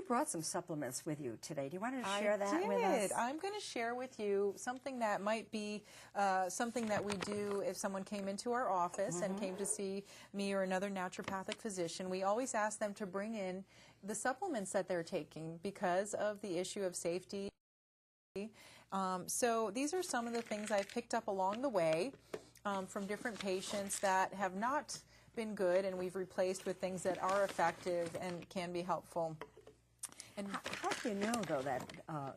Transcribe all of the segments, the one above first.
brought some supplements with you today. Do you want to share that with us? I'm going to share with you something that might be something that we do if someone came into our office and came to see me or another naturopathic physician. We always ask them to bring in the supplements that they're taking because of the issue of safety. So these are some of the things I've picked up along the way from different patients that have not been good, and we've replaced with things that are effective and can be helpful. And how do you know, though, that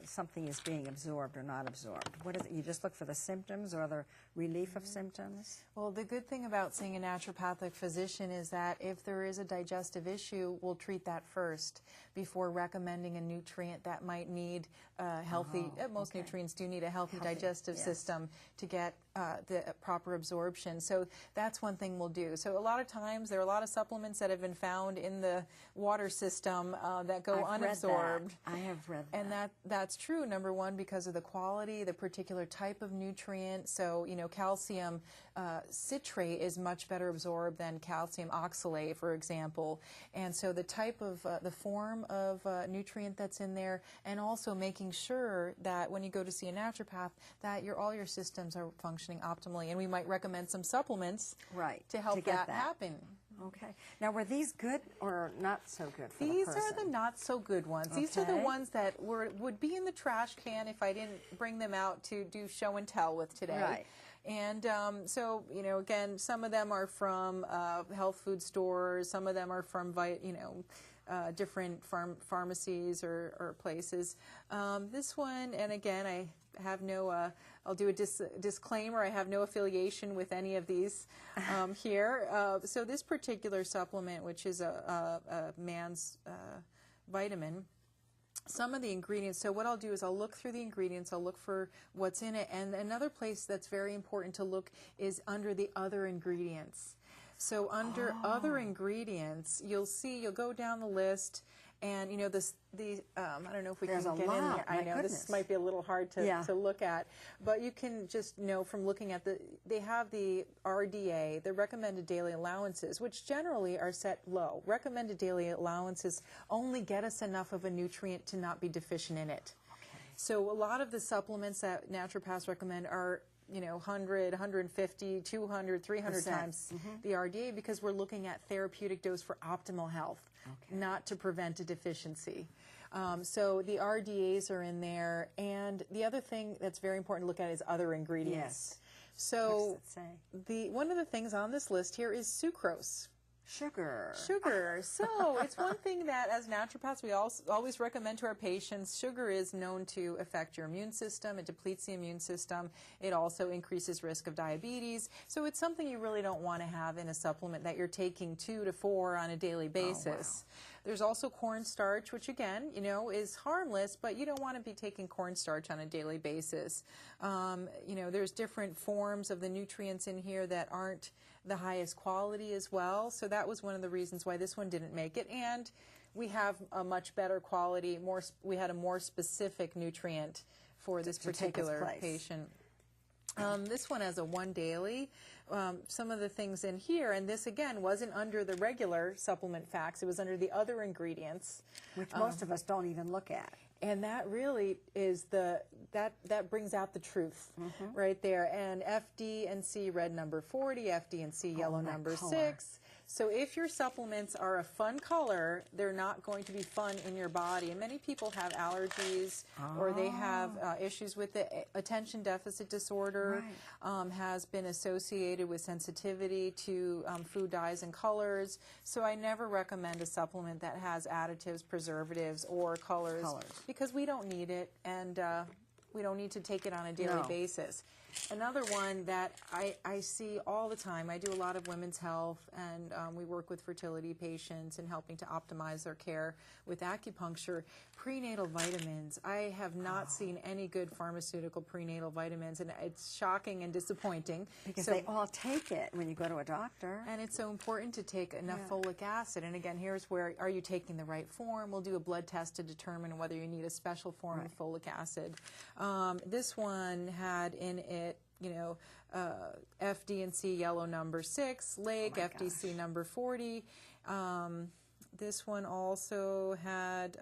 something is being absorbed or not absorbed? What is it? You just look for the symptoms or the relief of symptoms? Well, the good thing about seeing a naturopathic physician is that if there is a digestive issue, we'll treat that first before recommending a nutrient that might need healthy, most nutrients do need a healthy digestive system to get the proper absorption. So that's one thing we'll do. So a lot of times there are a lot of supplements that have been found in the water system that go unabsorbed. I have read that. And that's true, number one, because of the quality, the particular type of nutrient. So, you know, calcium citrate is much better absorbed than calcium oxalate, for example. And so the type of, the form of nutrient that's in there, and also making sure that when you go to see a naturopath, that all your systems are functioning optimally. And we might recommend some supplements to help that happen. Okay. Now, were these good or not so good for These the person? are the not so good ones. These are the ones that would be in the trash can if I didn't bring them out to do show and tell with today. Right. And so, you know, again, some of them are from health food stores. Some of them are from, different pharmacies or places. This one, and again, I have no, I'll do a disclaimer, I have no affiliation with any of these here. So this particular supplement, which is a man's vitamin, some of the ingredients, so what I'll do is I'll look through the ingredients, I'll look for what's in it, and another place that's very important to look is under the other ingredients. So under other ingredients, you'll go down the list, and you know I don't know if we can get in there. I know this might be a little hard to look at, but you can just know from looking at they have the RDA, the recommended daily allowances, which generally are set low. Recommended daily allowances only get us enough of a nutrient to not be deficient in it. Okay. So a lot of the supplements that naturopaths recommend are 100, 150, 200, 300 times the RDA, because we're looking at therapeutic dose for optimal health, not to prevent a deficiency. So the RDAs are in there, and the other thing that's very important to look at is other ingredients. So one of the things on this list here is sucrose. Sugar. So it's one thing that as naturopaths we always recommend to our patients. Sugar is known to affect your immune system. It depletes the immune system. It also increases risk of diabetes. So it's something you really don't want to have in a supplement that you're taking 2 to 4 on a daily basis. There's also cornstarch, which again, is harmless, but you don't want to be taking cornstarch on a daily basis. There's different forms of the nutrients in here that aren't the highest quality as well. So that was one of the reasons why this one didn't make it. And we have a much better quality, we had a more specific nutrient for this particular patient. This one has a 1 daily. Some of the things in here, and this again wasn't under the regular supplement facts, it was under the other ingredients. Which most of us don't even look at. And that really is that brings out the truth right there. And FD&C red number 40, FD&C yellow number 6. So if your supplements are a fun color, they're not going to be fun in your body. And many people have allergies or they have issues with the attention deficit disorder, has been associated with sensitivity to food dyes and colors. So I never recommend a supplement that has additives, preservatives, or colors. Because we don't need it, and we don't need to take it on a daily basis. Another one that I see all the time, I do a lot of women's health, and we work with fertility patients and helping to optimize their care with acupuncture. Prenatal vitamins. I have not seen any good pharmaceutical prenatal vitamins, and it's shocking and disappointing. Because they all take it when you go to a doctor. And it's so important to take enough folic acid. And again, here's where, are you taking the right form? We'll do a blood test to determine whether you need a special form of folic acid. This one had in it, FD&C yellow number 6, leg, FDC number 40. This one also had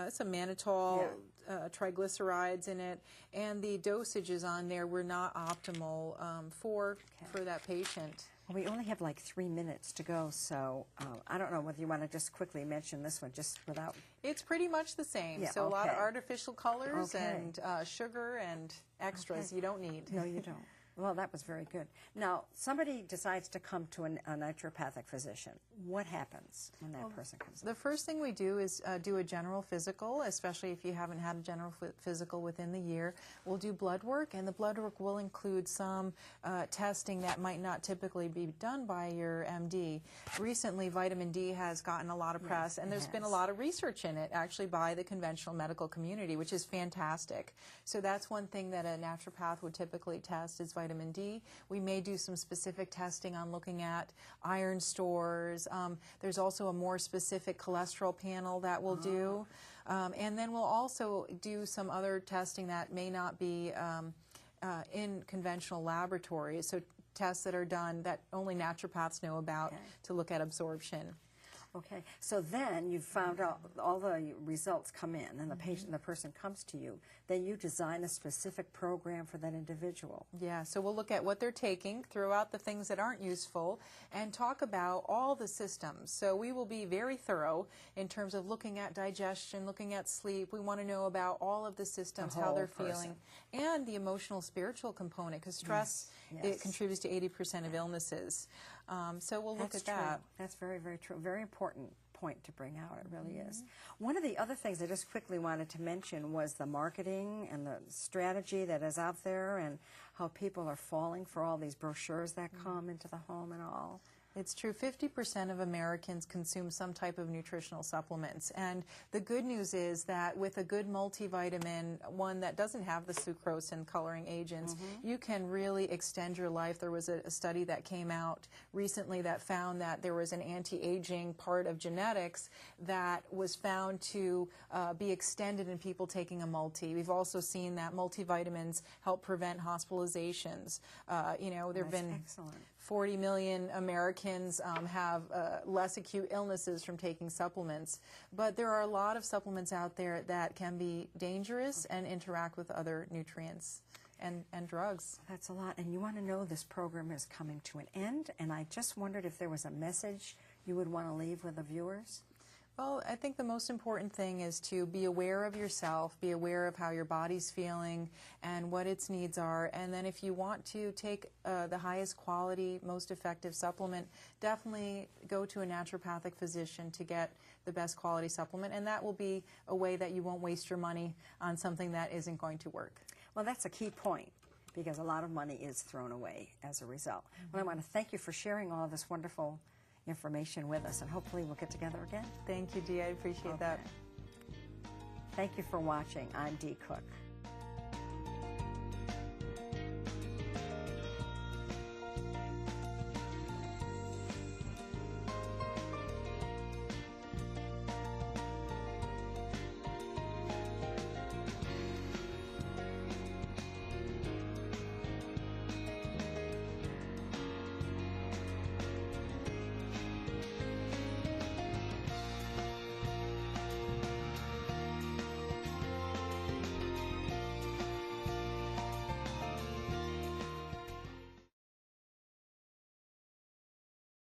some mannitol, triglycerides in it, and the dosages on there were not optimal for that patient. Well, we only have like 3 minutes to go, so I don't know whether you want to just quickly mention this one, just without... It's pretty much the same. Yeah, so a lot of artificial colors and sugar and extras you don't need. No, you don't. Well, that was very good. Now, somebody decides to come to a naturopathic physician. What happens when that person comes in? The first thing we do is do a general physical, especially if you haven't had a general physical within the year. We'll do blood work, and the blood work will include some testing that might not typically be done by your MD. Recently, vitamin D has gotten a lot of press, and there's been a lot of research in it, actually, by the conventional medical community, which is fantastic. So that's one thing that a naturopath would typically test is vitamin D. We may do some specific testing on looking at iron stores. There's also a more specific cholesterol panel that we'll do. And then we'll also do some other testing that may not be in conventional laboratories. So tests that are done that only naturopaths know about to look at absorption. Okay, so then you've found out all the results come in, and the person comes to you. Then you design a specific program for that individual. Yeah, so we'll look at what they're taking, throw out the things that aren't useful, and talk about all the systems. So we will be very thorough in terms of looking at digestion, looking at sleep. We want to know about all of the systems, how they're feeling, and the emotional, spiritual component, because stress it contributes to 80% of illnesses. So we'll look at that. That's very, very true. Very important point to bring out. It really is. One of the other things I just quickly wanted to mention was the marketing and the strategy that is out there, and how people are falling for all these brochures that come into the home and all. It's true. 50% of Americans consume some type of nutritional supplements. And the good news is that with a good multivitamin, one that doesn't have the sucrose and coloring agents, you can really extend your life. There was a study that came out recently that found that there was an anti-aging part of genetics that was found to be extended in people taking a multi. We've also seen that multivitamins help prevent hospitalizations. You know, there have been 40 million Americans have less acute illnesses from taking supplements. But there are a lot of supplements out there that can be dangerous and interact with other nutrients and drugs. That's a lot. And you want to know this program is coming to an end, and I just wondered if there was a message you would want to leave with the viewers? Well, I think the most important thing is to be aware of yourself, be aware of how your body's feeling and what its needs are. And then if you want to take the highest quality, most effective supplement, definitely go to a naturopathic physician to get the best quality supplement. And that will be a way that you won't waste your money on something that isn't going to work. Well, that's a key point, because a lot of money is thrown away as a result. Well, I want to thank you for sharing all of this wonderful information with us, and hopefully we'll get together again. Thank you, Dee. I appreciate that. Thank you for watching. I'm Dee Cook.